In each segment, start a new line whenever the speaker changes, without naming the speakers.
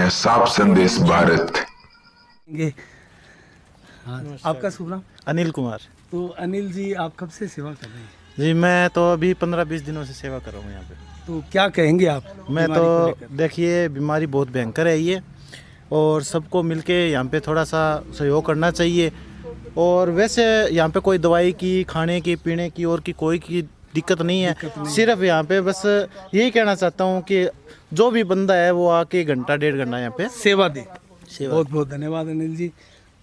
हैं साफ संदेश भारत।
ये हाँ, आपका शुभ नाम?
अनिल कुमार
तो अनिल जी, आप कब से सेवा कर रहे हैं?
जी। मैं तो अभी 15-20 दिनों से सेवा कर रहा हूँ यहाँ पे।
तो क्या कहेंगे आप
मैं
बीमारी को
तो
लेकर?
देखिए, बीमारी बहुत भयंकर है ये, और सबको मिलके यहाँ पे थोड़ा सा सहयोग करना चाहिए। और वैसे यहाँ पे कोई दवाई की, खाने की, पीने की और की कोई की दिक्कत नहीं है। सिर्फ यहाँ पे बस यही कहना चाहता हूँ कि जो भी बंदा है वो आके घंटा 1.5 घंटा यहाँ पे
सेवा दे।
सेवा।
बहुत बहुत धन्यवाद अनिल जी।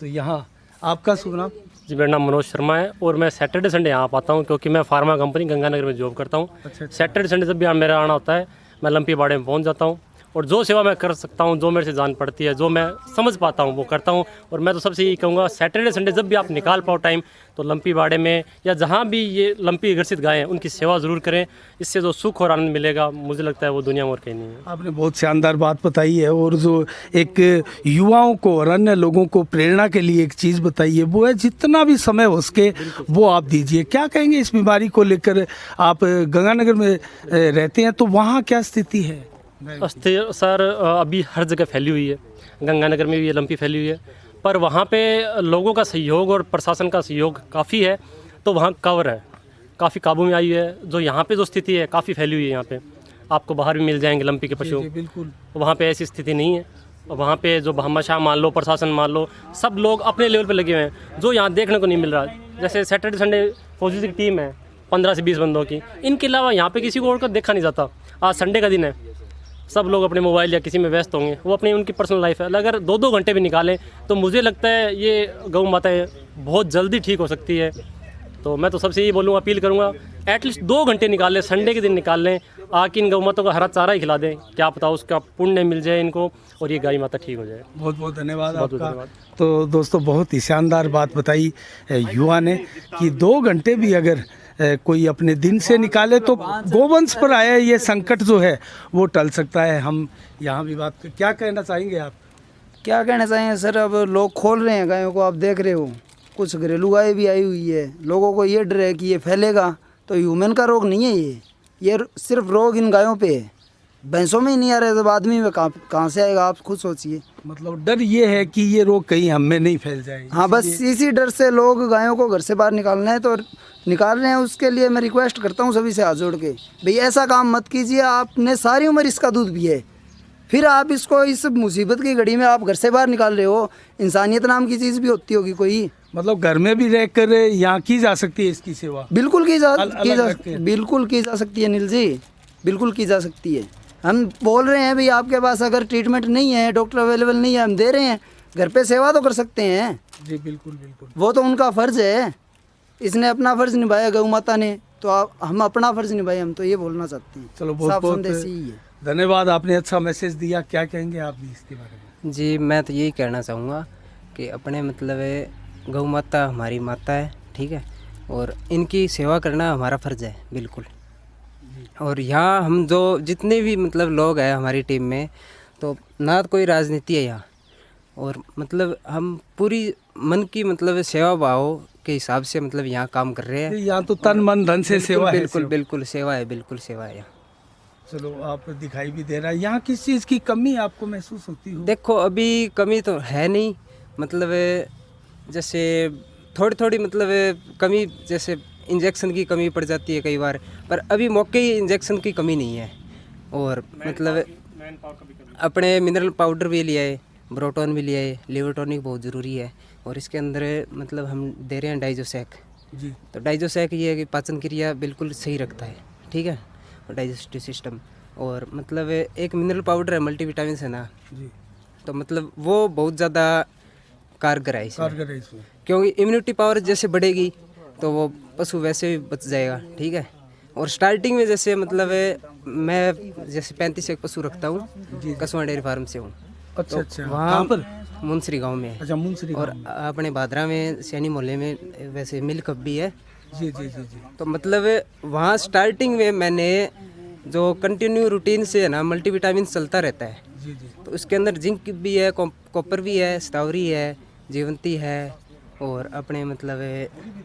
तो यहाँ आपका शुभ नाम?
जी, मेरा नाम मनोज शर्मा है और मैं सैटरडे संडे यहाँ आता हूँ क्योंकि मैं फार्मा कंपनी गंगानगर में जॉब करता हूँ।
अच्छा।
सैटरडे संडे जब भी यहाँ मेरा आना होता है, मैं लंपी बाड़े में पहुँच जाता हूँ और जो सेवा मैं कर सकता हूँ, जो मेरे से जान पड़ती है, जो मैं समझ पाता हूँ वो करता हूँ। और मैं तो सबसे यही कहूँगा, सैटरडे संडे जब भी आप निकाल पाओ टाइम, तो लंपी बाड़े में या जहाँ भी ये लंपी ग्रसित गाय हैं उनकी सेवा ज़रूर करें। इससे जो सुख और आनंद मिलेगा, मुझे लगता है वो दुनिया में और कहीं नहीं है।
आपने बहुत शानदार बात बताई है, और जो एक युवाओं को और अन्य लोगों को प्रेरणा के लिए एक चीज़ बताई है, वो है जितना भी समय हो सके वो आप दीजिए। क्या कहेंगे इस बीमारी को लेकर? आप गंगानगर में रहते हैं, तो वहाँ क्या स्थिति है?
सर, अभी हर जगह फैली हुई है, गंगानगर में भी ये लंपी फैली हुई है, पर वहाँ पे लोगों का सहयोग और प्रशासन का सहयोग काफ़ी है, तो वहाँ कवर है, काफ़ी काबू में आई है। जो यहाँ पे जो स्थिति है काफ़ी फैली हुई है, यहाँ पे आपको बाहर भी मिल जाएंगे लंपी के पशु।
बिल्कुल।
वहाँ पे ऐसी स्थिति नहीं है। वहाँ पे जो भामाशाह मान लो, प्रशासन मान लो, सब लोग अपने लेवल पे लगे हुए हैं, जो यहाँ देखने को नहीं मिल रहा। जैसे सैटरडे संडे फौजी की टीम है 15 से 20 बंदों की, इनके अलावा यहाँ पे किसी को और को देखा नहीं जाता। आज संडे का दिन है, सब लोग अपने मोबाइल या किसी में व्यस्त होंगे, वो अपनी उनकी पर्सनल लाइफ है। अगर 2-2 घंटे भी निकालें तो मुझे लगता है ये गौ माताएँ बहुत जल्दी ठीक हो सकती है। तो मैं तो सबसे यही बोलूँगा, अपील करूँगा, एटलीस्ट 2 घंटे निकाल लें, संडे के दिन निकाल लें, आके इन गौ माताओं का हरा चारा ही खिला दें। क्या पता उसका पुण्य मिल जाए इनको और ये गाय माता ठीक हो जाए।
बहुत बहुत धन्यवाद
बहुत
आपका।
धन्यवाद।
तो दोस्तों, बहुत ही शानदार बात बताई युवा ने कि 2 घंटे भी अगर कोई अपने दिन से निकाले तो गोवंश पर आया ये संकट जो है वो टल सकता है। हम यहाँ भी बात क्या कहना चाहेंगे आप?
क्या कहना चाहेंगे सर, अब लोग खोल रहे हैं गायों को, आप देख रहे हो, कुछ घरेलू गाय भी आई हुई है। लोगों को ये डर है कि ये फैलेगा, तो ह्यूमन का रोग नहीं है ये सिर्फ रोग इन गायों पे है। भैंसों में ही नहीं आ रहा है, तो आदमी में कहाँ से आएगा? आप खुद सोचिए।
मतलब डर ये है कि ये रोग कहीं हम में नहीं फैल जाए।
हाँ, बस इसी डर से लोग गायों को घर से बाहर निकालना है तो निकाल रहे हैं। उसके लिए मैं रिक्वेस्ट करता हूँ सभी से हाथ जोड़ के, भाई ऐसा काम मत कीजिए। आपने सारी उम्र इसका दूध पिया है, फिर आप इसको इस मुसीबत की घड़ी में आप घर से बाहर निकाल रहे हो। इंसानियत नाम की चीज़ भी होती होगी कोई।
मतलब घर में भी रहकर यहाँ की जा सकती है इसकी सेवा?
बिल्कुल बिल्कुल की जा सकती है अनिल जी, बिल्कुल की जा सकती है। हम बोल रहे हैं भाई, आपके पास अगर ट्रीटमेंट नहीं है, डॉक्टर अवेलेबल नहीं है, हम दे रहे हैं, घर पे सेवा तो कर सकते हैं।
जी बिल्कुल बिल्कुल,
वो तो उनका फ़र्ज़ है। इसने अपना फ़र्ज़ निभाया गौ माता ने, तो हम अपना फ़र्ज़ निभाए। हम तो ये बोलना चाहते हैं।
चलो बहुत
साफ
बहुत
संदेश यही है।
धन्यवाद, आपने अच्छा मैसेज दिया। क्या कहेंगे आप भी इसके बारे में?
जी, मैं तो यही कहना चाहूँगा कि अपने मतलब गौ माता हमारी माता है, ठीक है, और इनकी सेवा करना हमारा फ़र्ज़ है बिल्कुल। और यहाँ हम जो जितने भी मतलब लोग हैं हमारी टीम में, तो ना तो कोई राजनीति है यहाँ, और मतलब हम पूरी मन की मतलब सेवा भाव के हिसाब से मतलब यहाँ काम कर रहे हैं।
यहाँ तो तन मन धन से सेवा है।
बिल्कुल सेवा है, बिल्कुल सेवा है यहाँ।
चलो, आप दिखाई भी दे रहा है। यहाँ किस चीज़ की कमी आपको महसूस होती हो?
देखो, अभी कमी तो है नहीं, मतलब जैसे थोड़ी थोड़ी मतलब कमी, जैसे इंजेक्शन की कमी पड़ जाती है कई बार, पर अभी मौके ही इंजेक्शन की कमी नहीं है। और मतलब अपने मिनरल पाउडर भी लिया है, ब्रोटोन भी लिया है, लिवर टॉनिक बहुत ज़रूरी है। और इसके अंदर मतलब हम दे रहे हैं डाइजोसैक
जी।
तो डाइजोसैक ये है कि पाचन क्रिया बिल्कुल सही रखता है, ठीक है, और डाइजेस्टिव सिस्टम। और मतलब एक मिनरल पाउडर है, मल्टीविटामिन है ना
जी,
तो मतलब वो बहुत ज़्यादा कारगर है
कारगर
इसमें,
है इसमें।
क्योंकि इम्यूनिटी पावर जैसे बढ़ेगी तो वो पशु वैसे भी बच जाएगा, ठीक है। और स्टार्टिंग में जैसे मतलब मैं जैसे 35 एक पशु रखता हूँ, कसवा डेयरी फार्म से हूँ।
अच्छा अच्छा,
वहाँ
कहाँ पर?
मुंसरी गांव में है।
अच्छा, मुंसरी।
और अपने भादरा में सैनी मोहल्ले में वैसे मिल्क हब भी है।
जी जी जी जी।
तो मतलब वहाँ स्टार्टिंग में मैंने जो कंटिन्यू रूटीन से है ना मल्टीविटामिन चलता रहता है,
जी जी।
तो उसके अंदर जिंक भी है, कॉपर भी है, स्टावरी है, जीवंती है, और अपने मतलब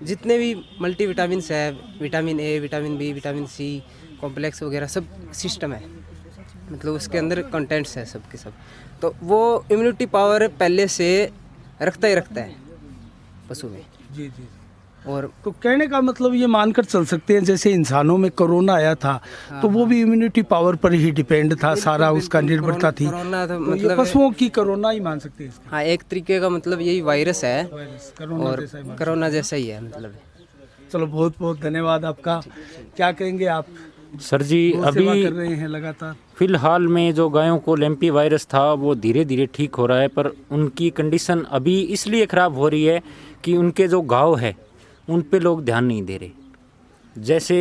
जितने भी मल्टीविटामिन है, vitamin A, vitamin B, vitamin C, complex वगैरह सब सिस्टम है। मतलब उसके अंदर कंटेंट्स है सब के सब, तो वो इम्यूनिटी पावर पहले से रखता ही रखता है पशु में।
जी जी।
और
तो कहने का मतलब ये मानकर चल सकते हैं जैसे इंसानों में कोरोना आया था तो वो भी इम्यूनिटी पावर पर ही डिपेंड था, सारा उसका निर्भरता थी।
कोरोना तो
तो ये
मतलब
पशुओं की कोरोना ही मान सकते हैं इसका।
हाँ, एक तरीके का मतलब यही वायरस है
वायरस कोरोना
और
जैसा ही मान।
कोरोना जैसा ही है मतलब।
चलो बहुत बहुत धन्यवाद आपका। क्या कहेंगे आप?
सर जी,
गौ सेवा
अभी
कर रहे हैं लगातार।
फिलहाल में जो गायों को लैम्पी वायरस था वो धीरे धीरे ठीक हो रहा है, पर उनकी कंडीशन अभी इसलिए ख़राब हो रही है कि उनके जो घाव है उन पे लोग ध्यान नहीं दे रहे। जैसे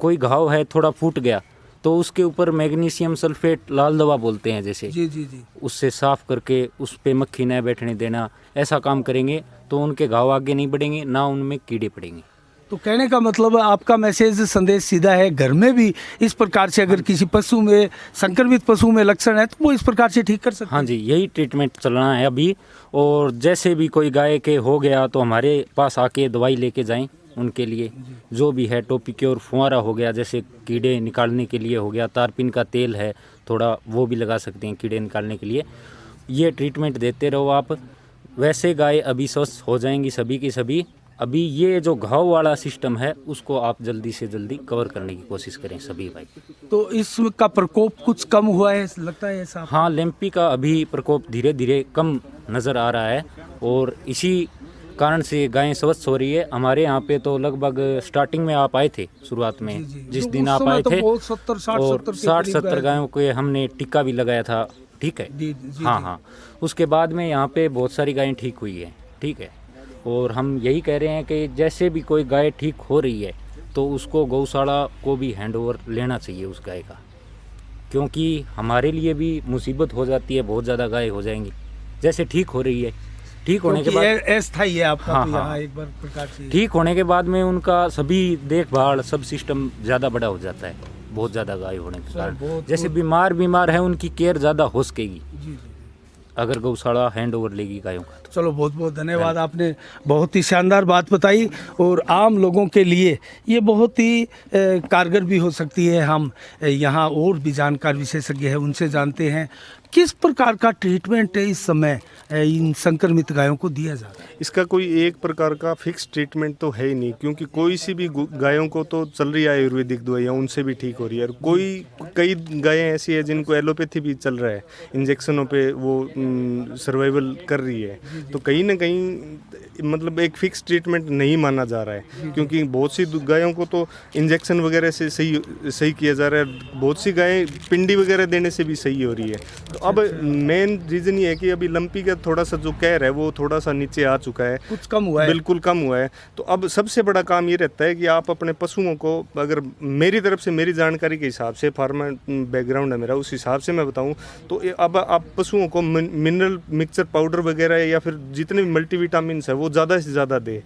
कोई घाव है थोड़ा फूट गया तो उसके ऊपर मैग्नीशियम सल्फेट लाल दवा बोलते हैं जैसे,
जी जी जी।
उससे साफ़ करके उस पे मक्खी न बैठने देना, ऐसा काम करेंगे तो उनके घाव आगे नहीं बढ़ेंगे, ना उनमें कीड़े पड़ेंगे।
तो कहने का मतलब आपका मैसेज संदेश सीधा है, घर में भी इस प्रकार से अगर किसी पशु में संक्रमित पशु में लक्षण है तो वो इस प्रकार से ठीक कर सकते हैं।
हाँ जी, यही ट्रीटमेंट चलना है अभी। और जैसे भी कोई गाय के हो गया तो हमारे पास आके दवाई लेके जाएं उनके लिए, जो भी है टोपिक्योर फुहारा हो गया, जैसे कीड़े निकालने के लिए हो गया, तारपीन का तेल है थोड़ा वो भी लगा सकते हैं कीड़े निकालने के लिए। ये ट्रीटमेंट देते रहो आप, वैसे गाय अभी स्वस्थ हो जाएंगी सभी की सभी। अभी ये जो घाव वाला सिस्टम है उसको आप जल्दी से जल्दी कवर करने की कोशिश करें सभी भाई।
तो इसका प्रकोप कुछ कम हुआ है लगता है ऐसा?
हाँ, लैम्पी का अभी प्रकोप धीरे धीरे कम नज़र आ रहा है और इसी कारण से गायें स्वस्थ हो रही है। हमारे यहाँ पे तो लगभग स्टार्टिंग में आप आए थे शुरुआत में, जिस दिन आप आए थे, और 60-70 गायों को हमने टीका भी लगाया था। ठीक है, हाँ हाँ। उसके बाद में यहाँ पे बहुत सारी गायें ठीक हुई है। ठीक है, और हम यही कह रहे हैं कि जैसे भी कोई गाय ठीक हो रही है तो उसको गौशाला को भी हैंडओवर लेना चाहिए उस गाय का, क्योंकि हमारे लिए भी मुसीबत हो जाती है, बहुत ज़्यादा गाय हो जाएंगी जैसे ठीक हो रही है। ठीक होने के बाद
अस्थायी है आपका।
हाँ,
तो
हाँ।
यहाँ एक बार प्रकार से
ठीक होने के बाद में उनका सभी देखभाल सब सिस्टम ज़्यादा बड़ा हो जाता है, बहुत ज़्यादा गाय होने के कारण। जैसे बीमार है उनकी केयर ज़्यादा हो सकेगी अगर गौशाला हैंड ओवर लेगी गायों का।
चलो बहुत बहुत धन्यवाद, आपने बहुत ही शानदार बात बताई और आम लोगों के लिए ये बहुत ही कारगर भी हो सकती है। हम यहाँ और भी जानकार विशेषज्ञ हैं उनसे जानते हैं किस प्रकार का ट्रीटमेंट है इस समय इन संक्रमित गायों को दिया जा रहा है।
इसका कोई एक प्रकार का फिक्स ट्रीटमेंट तो है ही नहीं, क्योंकि कोई सी भी गायों को तो चल रही है आयुर्वेदिक दवाइयाँ, उनसे भी ठीक हो रही है। और कई गायें ऐसी है जिनको एलोपैथी भी चल रहा है, इंजेक्शनों पे वो सर्वाइवल कर रही है। तो कहीं ना कहीं मतलब एक फिक्स ट्रीटमेंट नहीं माना जा रहा है, क्योंकि बहुत सी गायों को तो इंजेक्शन वगैरह से सही किया जा रहा है, बहुत सी गायें पिंडी वगैरह देने से भी सही हो रही है। तो अब मेन रीज़न ये है कि अभी लंपी का थोड़ा सा जो कहर है वो थोड़ा सा नीचे आ चुका है,
कुछ कम हुआ है,
बिल्कुल कम हुआ है। तो अब सबसे बड़ा काम ये रहता है कि आप अपने पशुओं को, अगर मेरी तरफ से मेरी जानकारी के हिसाब से, फार्मर बैकग्राउंड है मेरा, उस हिसाब से मैं बताऊं तो अब आप पशुओं को मिनरल मिक्सचर पाउडर वगैरह या फिर जितने भी मल्टीविटामिन है वो ज़्यादा से ज़्यादा दे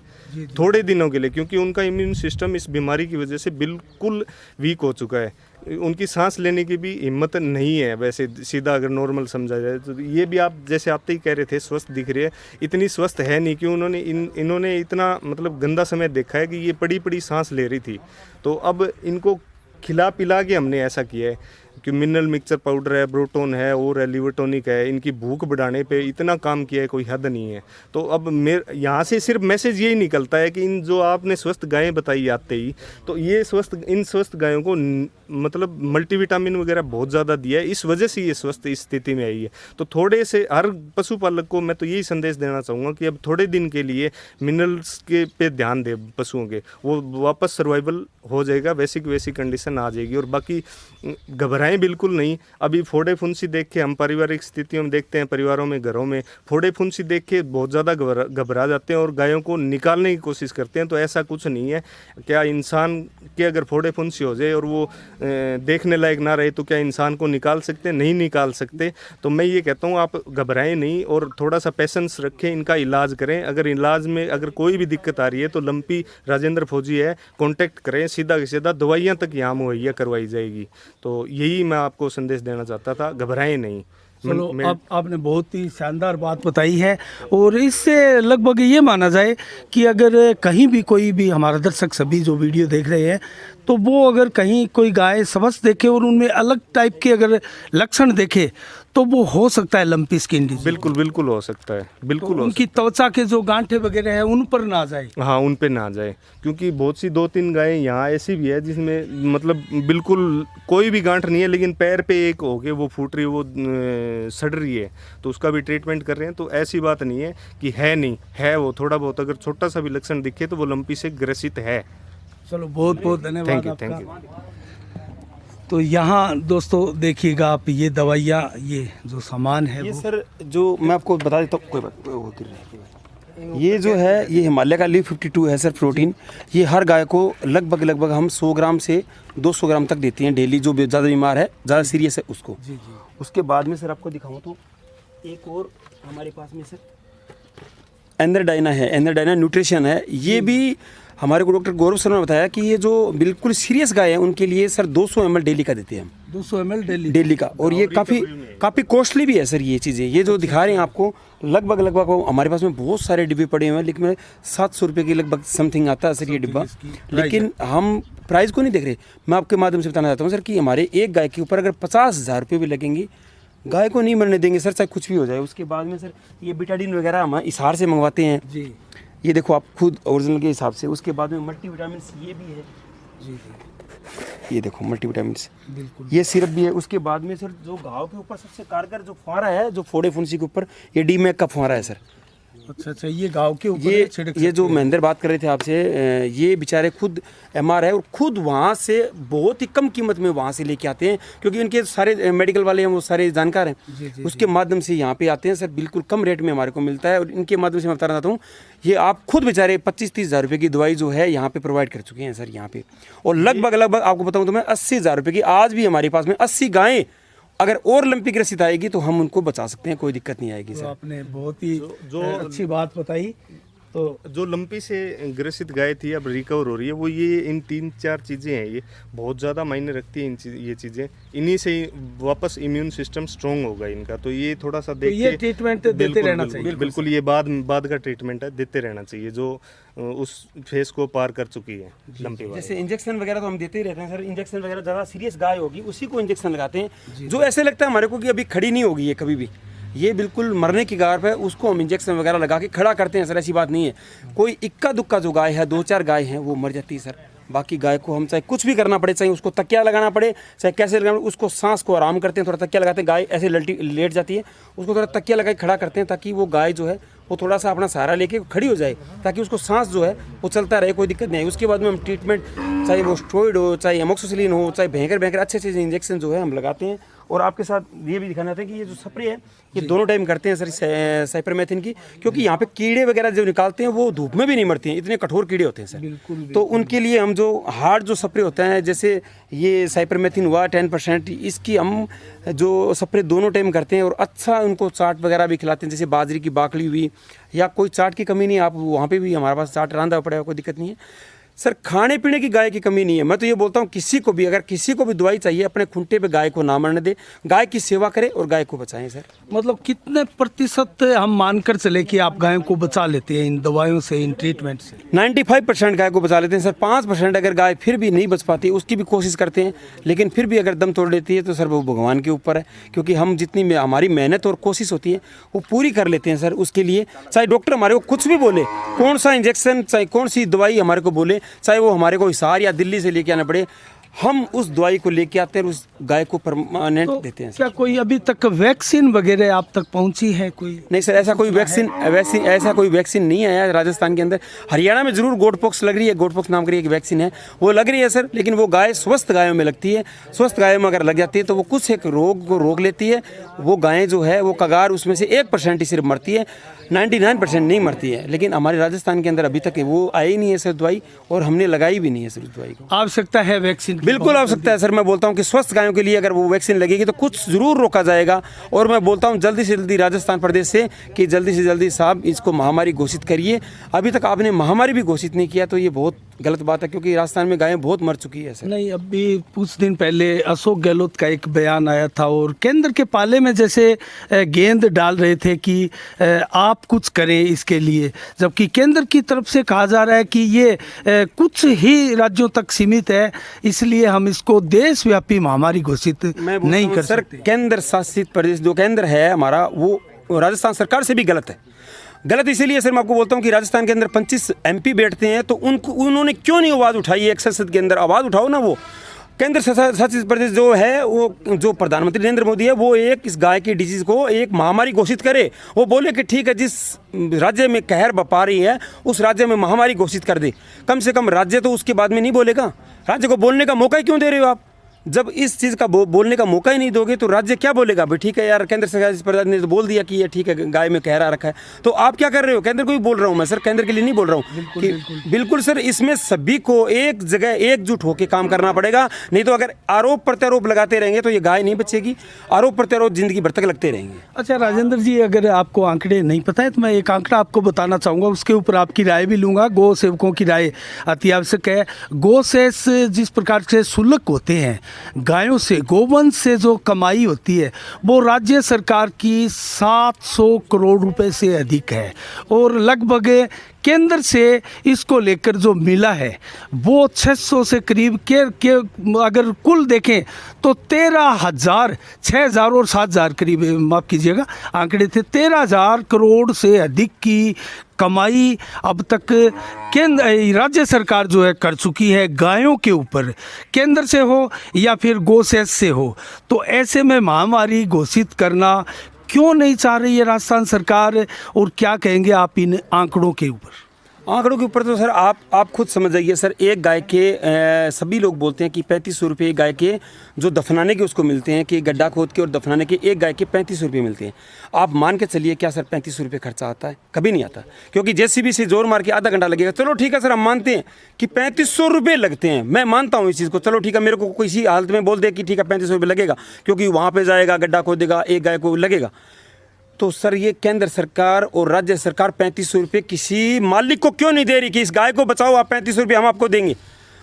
थोड़े दिनों के लिए, क्योंकि उनका इम्यून सिस्टम इस बीमारी की वजह से बिल्कुल वीक हो चुका है। उनकी सांस लेने की भी हिम्मत नहीं है वैसे, सीधा अगर नॉर्मल समझा जाए तो। ये भी आप जैसे आप ही कह रहे थे स्वस्थ दिख रही है, इतनी स्वस्थ है नहीं कि इन्होंने इतना मतलब गंदा समय देखा है कि ये पड़ी सांस ले रही थी। तो अब इनको खिला पिला के हमने ऐसा किया है कि मिनरल मिक्सचर पाउडर है, ब्रोटोन है और लिवर टॉनिक है, इनकी भूख बढ़ाने पे इतना काम किया है कोई हद नहीं है। तो अब मेरे यहाँ से सिर्फ मैसेज यही निकलता है कि इन जो आपने स्वस्थ गायें बताई आते ही, तो ये इन स्वस्थ गायों को मतलब मल्टीविटामिन वगैरह बहुत ज़्यादा दिया है, इस वजह से ये स्वस्थ इस स्थिति में आई है। तो थोड़े से हर पशुपालक को मैं तो यही संदेश देना चाहूँगा कि अब थोड़े दिन के लिए मिनरल्स के पे ध्यान दे पशुओं के, वो वापस सर्वाइवल हो जाएगा, वैसी कंडीशन आ जाएगी। और बाकी घबराएं बिल्कुल नहीं। अभी फोड़े फुंसी देख के हम पारिवारिक स्थितियों में देखते हैं, परिवारों में घरों में फोड़े फुंसी देख के बहुत ज़्यादा घबरा जाते हैं और गायों को निकालने की कोशिश करते हैं। तो ऐसा कुछ नहीं है। क्या इंसान के अगर फोड़े फुंसी हो जाए और वो देखने लायक ना रहे तो क्या इंसान को निकाल सकते हैं? नहीं निकाल सकते। तो मैं ये कहता हूँ आप घबराएं नहीं और थोड़ा सा पेशेंस रखें, इनका इलाज करें। अगर इलाज में अगर कोई भी दिक्कत आ रही है तो लंपी राजेंद्र फौजी है, कॉन्टैक्ट करें, सीधा से सीधा दवाइयाँ तक यहाँ मुहैया करवाई जाएगी। तो यही मैं आपको संदेश देना चाहता था, घबराएं नहीं।
चलो अब आपने बहुत ही शानदार बात बताई है, और इससे लगभग ये माना जाए कि अगर कहीं भी कोई भी हमारा दर्शक सभी जो वीडियो देख रहे हैं, तो वो अगर कहीं कोई गाय स्वस्थ देखे और उनमें अलग टाइप के अगर लक्षण देखे, तो वो हो सकता है लंपी स्किन डिजीज।
बिल्कुल बिल्कुल हो सकता है, बिल्कुल हो
उनकी त्वचा के जो गांठे वगैरह है उन पर ना जाए।
हाँ, उन पे ना जाए, क्योंकि बहुत सी 2-3 गायें यहाँ ऐसी भी है जिसमें मतलब बिल्कुल कोई भी गांठ नहीं है, लेकिन पैर पे एक हो के वो फूट रही है, वो सड़ रही है, तो उसका भी ट्रीटमेंट कर रहे हैं। तो ऐसी बात नहीं है कि है नहीं है, वो थोड़ा बहुत अगर छोटा सा भी लक्षण दिखे तो वो लंपी से ग्रसित है।
चलो बहुत बहुत धन्यवाद आपका।
Thank you.
तो यहाँ दोस्तों देखिएगा आप, ये दवाइयाँ, ये जो सामान है
ये
वो
सर जो मैं आपको बता देता हूँ, कोई बात वो गिर रही है। ये जो है ये हिमालय का लीफ 52 है सर प्रोटीन। ये हर गाय को लगभग हम 100 ग्राम से 200 ग्राम तक देती हैं डेली, जो ज़्यादा बीमार है, ज़्यादा सीरियस है उसको।
जी जी।
उसके बाद में सर आपको दिखाऊँ तो एक और हमारे पास में सर एंदरडाइना है, एंदरडाइना न्यूट्रिशन है। ये भी हमारे को डॉक्टर गौरव सर ने बताया कि ये जो बिल्कुल सीरियस गाय है उनके लिए सर 200 ml डेली का देते हैं हम,
200 ml
डेली का। और ये काफ़ी कॉस्टली भी है सर ये चीज़ें। ये जो दिखा रहे हैं आपको लगभग हमारे पास में बहुत सारे डिब्बे पड़े हुए हैं, लेकिन 700 रुपये की लगभग समथिंग आता है सर ये डिब्बा। लेकिन हम प्राइस को नहीं देख रहे। मैं आपके माध्यम से बताना चाहता हूँ सर कि हमारे एक गाय के ऊपर अगर 50,000 रुपये भी लगेंगे, गाय को नहीं मरने देंगे सर, चाहे कुछ भी हो जाए। उसके बाद में सर ये बिटाडीन वगैरह हम इसार से मंगवाते हैं
जी।
ये देखो आप खुद ओरिजिनल के हिसाब से। उसके बाद में मल्टीविटामिन ये भी है
जी जी,
ये देखो मल्टीविटामिन
बिल्कुल।
ये सिरप भी है। उसके बाद में सर जो घाव के ऊपर सबसे कारगर जो फुहारा है, जो फोड़े फुंसी के ऊपर, ये डीमैक का फुहारा है सर।
अच्छा अच्छा, ये गाँव के ऊपर
ये
छिड़क
ये जो
सकते हैं।
महेंद्र बात कर रहे थे आपसे, ये बेचारे खुद एमआर है और खुद वहाँ से बहुत ही कम कीमत में वहाँ से लेके आते हैं, क्योंकि उनके सारे मेडिकल वाले हैं वो सारे जानकार हैं।
जी, जी,
उसके माध्यम से यहाँ पे आते हैं सर, बिल्कुल कम रेट में हमारे को मिलता है। और इनके माध्यम से मैं बताना चाहता हूँ, ये आप खुद बेचारे 25-30 हज़ार रुपये की दवाई जो है यहाँ पे प्रोवाइड कर चुके हैं सर यहाँ पे। और लगभग आपको बताऊँ तो मैं 80,000 रुपये की आज भी हमारे पास में 80 गायें अगर और लंपी ग्रसित आएगी तो हम उनको बचा सकते हैं, कोई दिक्कत नहीं आएगी
तो
सर।
आपने बहुत ही अच्छी बात बताई। तो
जो लंपी से ग्रसित गाय थी अब रिकवर हो रही है, वो ये इन 3-4 चीज़ें हैं, ये बहुत ज़्यादा मायने रखती हैं ये चीज़ें। इन्हीं से ही वापस इम्यून सिस्टम स्ट्रॉन्ग होगा इनका। तो ये थोड़ा सा देख
ये ट्रीटमेंट देते रहना चाहिए।
बिल्कुल ये बाद का ट्रीटमेंट है, देते रहना चाहिए, जो उस फेस को पार कर चुकी है लंपी वाली।
जैसे इंजेक्शन वगैरह तो हम देते ही रहते हैं सर। इंजेक्शन वगैरह ज़्यादा सीरियस गाय होगी उसी को इंजेक्शन लगाते हैं, जो ऐसे लगता है हमारे को कि अभी खड़ी नहीं होगी ये कभी भी, ये बिल्कुल मरने की गार पे, उसको हम इंजेक्शन वगैरह लगा के खड़ा करते हैं सर। ऐसी बात नहीं है, कोई इक्का दुक्का जो गाय है, 2-4 गाय हैं वो मर जाती है सर। बाकी गाय को हम चाहे कुछ भी करना पड़े, चाहे उसको तकिया लगाना पड़े, चाहे कैसे लगाना, उसको सांस को आराम करते हैं, थोड़ा तकिया लगाते हैं, गाय ऐसे लेट जाती है, उसको थोड़ा तकिया लगा के खड़ा करते हैं, ताकि वो गाय जो है वो थोड़ा सा अपना सहारा लेके खड़ी हो जाए, ताकि उसको सांस जो है वो चलता रहे, कोई दिक्कत नहीं है। उसके बाद में हम ट्रीटमेंट, चाहे वो स्टेरॉइड हो, चाहे एमोक्सिसिलिन हो, चाहे भयंकर अच्छे इंजेक्शन जो है हम लगाते हैं। और आपके साथ ये भी दिखाना था कि ये जो स्प्रे है ये दोनों टाइम करते हैं सर साइपरमेथ्रिन की, क्योंकि यहाँ पे कीड़े वगैरह जो निकालते हैं वो धूप में भी नहीं मरते हैं, इतने कठोर कीड़े होते हैं सर। तो उनके लिए हम जो हार्ड जो स्प्रे होता है, जैसे ये साइपरमेथ्रिन हुआ 10%, इसकी हम जो स्प्रे दोनों टाइम करते हैं। और अच्छा उनको चाट वगैरह भी खिलाते हैं, जैसे बाजरे की बाकली हुई, या कोई चाट की कमी नहीं, आप वहाँ पे भी हमारे पास चाट रांधा पड़ेगा, कोई दिक्कत नहीं है सर। खाने पीने की गाय की कमी नहीं है। मैं तो ये बोलता हूँ किसी को भी, अगर किसी को भी दवाई चाहिए, अपने खुंटे पे गाय को ना मरने दे, गाय की सेवा करें और गाय को बचाएं सर।
मतलब कितने प्रतिशत हम मानकर चले कि आप गायों को बचा लेते हैं इन दवाइयों से, इन ट्रीटमेंट से?
95% गाय को बचा लेते हैं सर। 5% अगर गाय फिर भी नहीं बच पाती, उसकी भी कोशिश करते हैं, लेकिन फिर भी अगर दम तोड़ लेती है तो सर वो भगवान के ऊपर है, क्योंकि हम जितनी हमारी मेहनत और कोशिश होती है वो पूरी कर लेते हैं सर। उसके लिए चाहे डॉक्टर हमारे को कुछ भी बोले, कौन सा इंजेक्शन, चाहे कौन सी दवाई हमारे को बोले, चाहे वो हमारे को हिसार या दिल्ली से लेके आना पड़े, हम उस दवाई को लेके आते हैं और उस गाय को परमानेंट देते हैं सर।
क्या कोई अभी तक वैक्सीन वगैरह आप तक पहुंची है कोई?
नहीं सर, ऐसा कोई वैक्सीन नहीं आया राजस्थान के अंदर। हरियाणा में जरूर गोटपॉक्स लग रही है, गोटपॉक्स नाम की एक वैक्सीन है, वो लग रही है सर, लेकिन वो गाय स्वस्थ गायों में लगती है। स्वस्थ गायों में अगर लग जाती है तो वो कुछ एक रोग को रोक लेती है। वो गायें जो है वो कगार उसमें से 1% ही सिर्फ मरती है, 99% नहीं मरती है। लेकिन हमारे राजस्थान के अंदर अभी तक वो आई नहीं है सर दवाई, और हमने लगाई भी नहीं है सर उस दवाई को।
आवश्यकता है वैक्सीन?
बिल्कुल आवश्यकता है सर। मैं बोलता हूँ कि स्वस्थ गायों के लिए अगर वो वैक्सीन लगेगी तो कुछ जरूर रोका जाएगा। और मैं बोलता हूँ जल्दी से जल्दी राजस्थान प्रदेश से कि जल्दी से जल्दी साहब इसको महामारी घोषित करिए। अभी तक आपने महामारी भी घोषित नहीं किया, तो ये बहुत गलत बात है, क्योंकि राजस्थान में गायें बहुत मर चुकी है सर।
नहीं, अभी कुछ दिन पहले अशोक गहलोत का एक बयान आया था और केंद्र के पाले में जैसे गेंद डाल रहे थे कि आप कुछ करें इसके लिए, जबकि केंद्र की तरफ से कहा जा रहा है कि ये कुछ ही राज्यों तक सीमित है, इसलिए हम इसको देशव्यापी महामारी घोषित नहीं कर सकते।
केंद्र शासित प्रदेश जो केंद्र है हमारा, वो राजस्थान सरकार से भी गलत है। गलत इसीलिए सर मैं आपको बोलता हूँ कि राजस्थान के अंदर 25 MP बैठते हैं, तो उन्होंने क्यों नहीं आवाज़ उठाई? एक संसद के अंदर आवाज़ उठाओ ना। वो केंद्र शासित प्रदेश जो है, वो जो प्रधानमंत्री नरेंद्र मोदी है, वो एक इस गाय की डिजीज़ को एक महामारी घोषित करे। वो बोले कि ठीक है, जिस राज्य में कहर बपा रही है उस राज्य में महामारी घोषित कर दे। कम से कम राज्य तो उसके बाद में नहीं बोलेगा। राज्य को बोलने का मौका ही क्यों दे रहे हो आप? जब इस चीज़ का बोलने का मौका ही नहीं दोगे तो राज्य क्या बोलेगा? भाई ठीक है यार, केंद्र सरकार प्रधान ने तो बोल दिया कि ये ठीक है, गाय में कहरा रखा है, तो आप क्या कर रहे हो? केंद्र को ही बोल रहा हूँ मैं सर, केंद्र के लिए नहीं बोल रहा हूँ। बिल्कुल सर, इसमें सभी को एक जगह एकजुट होकर काम करना पड़ेगा, नहीं तो अगर आरोप प्रत्यारोप लगाते रहेंगे तो ये गाय नहीं बचेगी। आरोप प्रत्यारोप जिंदगी भर तक लगते रहेंगे।
अच्छा राजेंद्र जी, अगर आपको आंकड़े नहीं पता है तो मैं एक आंकड़ा आपको बताना चाहूँगा, उसके ऊपर आपकी राय भी लूँगा। गौ सेवकों की राय अति आवश्यक है। गौ से जिस प्रकार से शुल्क होते हैं, गायों से, गोवंश से जो कमाई होती है वो राज्य सरकार की 700 करोड़ रुपए से अधिक है, और लगभग केंद्र से इसको लेकर जो मिला है वो 600 से करीब के अगर कुल देखें तो 13,000, 6,000 और 7,000 करीब, माफ़ कीजिएगा, आंकड़े थे 13,000 करोड़ से अधिक की कमाई अब तक केंद्र राज्य सरकार जो है कर चुकी है गायों के ऊपर, केंद्र से हो या फिर गोसेस से हो। तो ऐसे में महामारी घोषित करना क्यों नहीं चाह रही है राजस्थान सरकार, और क्या कहेंगे आप इन आंकड़ों के ऊपर?
आंकड़ों के ऊपर तो सर आप खुद समझ जाइए सर। एक गाय के सभी लोग बोलते हैं कि 3500 रुपये गाय के जो दफनाने के उसको मिलते हैं, कि गड्ढा खोद के और दफनाने के एक गाय के 3500 रुपये मिलते हैं। आप मान के चलिए क्या सर 3500 रुपये खर्चा आता है? कभी नहीं आता, क्योंकि JCB से जोर मार के आधा घंटा लगेगा। चलो ठीक है सर, हम मानते हैं कि 3500 रुपये लगते हैं, मैं मानता हूँ इस चीज़ को। चलो ठीक है, मेरे को किसी हालत में बोल दे कि ठीक है 3500 रुपये लगेगा, क्योंकि वहाँ पर जाएगा, गड्ढा खोदेगा, एक गाय को लगेगा। तो सर ये केंद्र सरकार और राज्य सरकार 3500 रुपये किसी मालिक को क्यों नहीं दे रही कि इस गाय को बचाओ, आप 3500 रुपये हम आपको देंगे,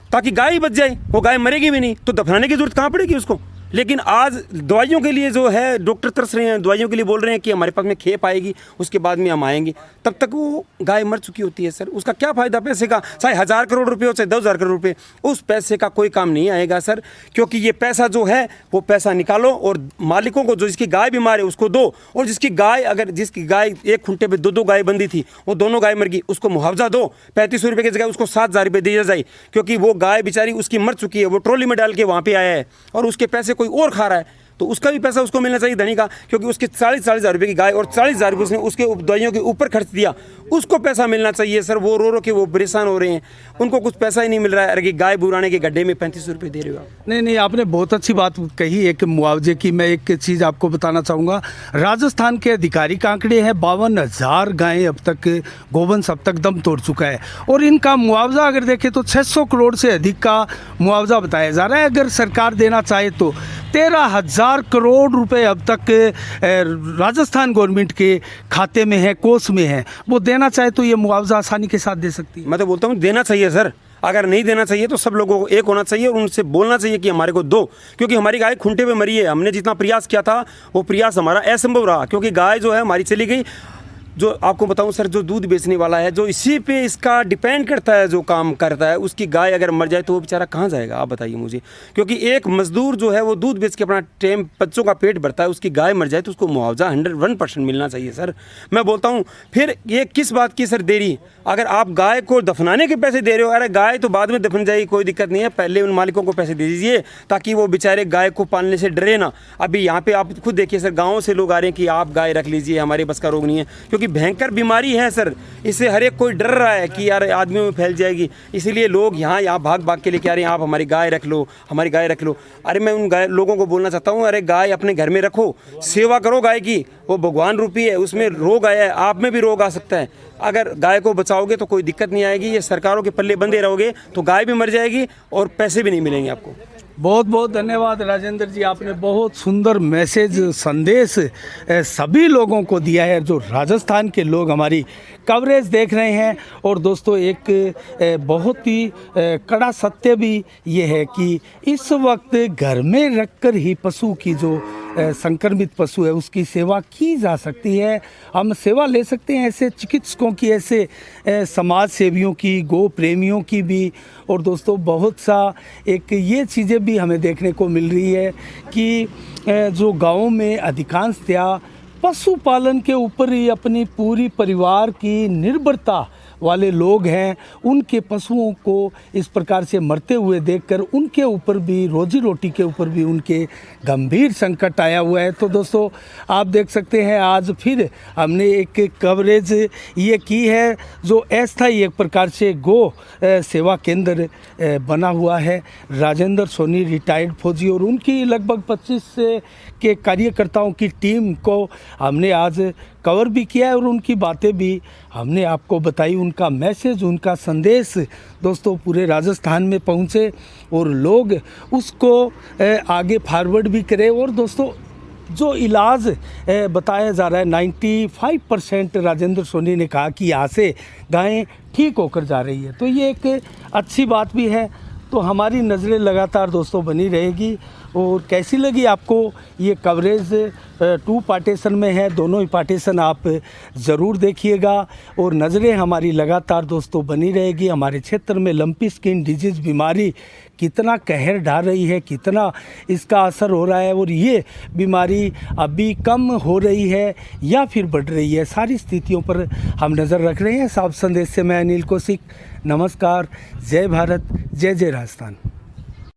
ताकि गाय ही बच जाए। वो गाय मरेगी भी नहीं, तो दफनाने की जरूरत कहाँ पड़ेगी उसको। लेकिन आज दवाइयों के लिए जो है डॉक्टर तरस रहे हैं, दवाइयों के लिए बोल रहे हैं कि हमारे पास में खेप आएगी, उसके बाद में हम आएंगे, तब तक वो गाय मर चुकी होती है। सर उसका क्या फ़ायदा पैसे का? चाहे 1000 करोड़ रुपए हो, चाहे 10,000 करोड़ रुपए, उस पैसे का कोई काम नहीं आएगा सर। क्योंकि ये पैसा जो है वो पैसा निकालो और मालिकों को, जो जिसकी गाय बीमार है उसको दो, और जिसकी गाय एक खुंटे पर 2-2 गाय बंधी थी, वो दोनों गाय मर गई, उसको मुआवजा दो। 3500 रुपये की जगह उसको 7,000 रुपये दिया जाए, क्योंकि वो गाय बेचारी उसकी मर चुकी है, वो ट्रॉली में डाल के वहाँ पर आया है और उसके पैसे कोई और खा रहा है, तो उसका भी पैसा उसको मिलना चाहिए धनी का। क्योंकि उसके 40,000 रुपये की गाय और 40,000 रुपये उसने उसके दवाइयों के ऊपर खर्च दिया, उसको पैसा मिलना चाहिए सर। वो रो के वो परेशान हो रहे हैं, उनको कुछ पैसा ही नहीं मिल रहा है। अरे गाय बुराने के गड्ढे में 3500 रुपये दे रहे हो आप।
नहीं, आपने बहुत अच्छी बात कही एक मुआवजे की। मैं एक चीज़ आपको बताना चाहूँगा, राजस्थान के आधिकारिक आंकड़े हैं 52,000 गायें अब तक, गोवंश अब तक दम तोड़ चुका है, और इनका मुआवजा अगर देखें तो 600 करोड़ से अधिक का मुआवजा बताया जा रहा है। अगर सरकार देना चाहे तो 13,000 करोड़ रुपए अब तक राजस्थान गवर्नमेंट के खाते में है, कोष में है। वो देना चाहे तो ये मुआवजा आसानी के साथ दे सकती है।
मैं तो बोलता हूँ देना चाहिए सर। अगर नहीं देना चाहिए तो सब लोगों को एक होना चाहिए और उनसे बोलना चाहिए कि हमारे को दो, क्योंकि हमारी गाय खुंटे पे मरी है। हमने जितना प्रयास किया था वो प्रयास हमारा असंभव रहा, क्योंकि गाय जो है हमारी चली गई। जो आपको बताऊं सर, जो दूध बेचने वाला है, जो इसी पे इसका डिपेंड करता है, जो काम करता है, उसकी गाय अगर मर जाए तो वो बेचारा कहाँ जाएगा आप बताइए मुझे। क्योंकि एक मजदूर जो है वो दूध बेच के अपना टाइम बच्चों का पेट भरता है, उसकी गाय मर जाए तो उसको मुआवजा 101% मिलना चाहिए सर। मैं बोलता हूँ फिर ये किस बात की सर देरी? अगर आप गाय को दफनाने के पैसे दे रहे हो, अरे गाय तो बाद में दफन जाएगी, कोई दिक्कत नहीं है, पहले उन मालिकों को पैसे दे दीजिए ताकि वो बेचारे गाय को पालने से डरे ना। अभी यहाँ पे आप खुद देखिए सर, गाँव से लोग आ रहे हैं कि आप गाय रख लीजिए, हमारे बस का रोग नहीं है, क्योंकि भयंकर बीमारी है सर। इससे हर एक कोई डर रहा है कि यार आदमियों में फैल जाएगी, इसीलिए लोग यहाँ भाग भाग के लेके आ रहे हैं, आप हमारी गाय रख लो, हमारी गाय रख लो। अरे मैं उन लोगों को बोलना चाहता हूँ, अरे गाय अपने घर में रखो, सेवा करो गाय की, वो भगवान रूपी है, उसमें रोग आया है, आप में भी रोग आ सकता है। अगर गाय को बचाओगे तो कोई दिक्कत नहीं आएगी। ये सरकारों के पल्ले बंधे रहोगे तो गाय भी मर जाएगी और पैसे भी नहीं मिलेंगे आपको।
बहुत बहुत धन्यवाद राजेंद्र जी, आपने बहुत सुंदर मैसेज, संदेश सभी लोगों को दिया है। जो राजस्थान के लोग हमारी कवरेज देख रहे हैं। और दोस्तों एक बहुत ही कड़ा सत्य भी ये है कि इस वक्त घर में रखकर ही पशु की जो संक्रमित पशु है उसकी सेवा की जा सकती है। हम सेवा ले सकते हैं ऐसे चिकित्सकों की, ऐसे समाज सेवियों की, गो प्रेमियों की भी। और दोस्तों बहुत सा एक ये चीज़ें भी हमें देखने को मिल रही है कि जो गाँव में अधिकांशतया पशुपालन के ऊपर ही अपनी पूरी परिवार की निर्भरता वाले लोग हैं, उनके पशुओं को इस प्रकार से मरते हुए देखकर उनके ऊपर भी, रोजी रोटी के ऊपर भी उनके गंभीर संकट आया हुआ है। तो दोस्तों आप देख सकते हैं आज फिर हमने एक कवरेज ये की है जो अस्थायी एक प्रकार से गो सेवा केंद्र बना हुआ है। राजेंद्र सोनी रिटायर्ड फौजी और उनकी लगभग 25 के कार्यकर्ताओं की टीम को हमने आज कवर भी किया है और उनकी बातें भी हमने आपको बताई। उनका मैसेज, उनका संदेश दोस्तों पूरे राजस्थान में पहुँचे और लोग उसको आगे फॉरवर्ड भी करें। और दोस्तों जो इलाज बताया जा रहा है 95% राजेंद्र सोनी ने कहा कि यहाँ से गायें ठीक होकर जा रही है, तो ये एक अच्छी बात भी है। तो हमारी नज़रें लगातार दोस्तों बनी रहेगी। और कैसी लगी आपको ये कवरेज 2 पार्टीशन में है, दोनों ही पार्टीशन आप ज़रूर देखिएगा। और नज़रें हमारी लगातार दोस्तों बनी रहेगी। हमारे क्षेत्र में लंपी स्किन डिजीज़ बीमारी कितना कहर ढा रही है, कितना इसका असर हो रहा है और ये बीमारी अभी कम हो रही है या फिर बढ़ रही है, सारी स्थितियों पर हम नज़र रख रहे हैं। साफ संदेश से मैं अनिल कौशिक, नमस्कार, जय भारत, जय जय राजस्थान।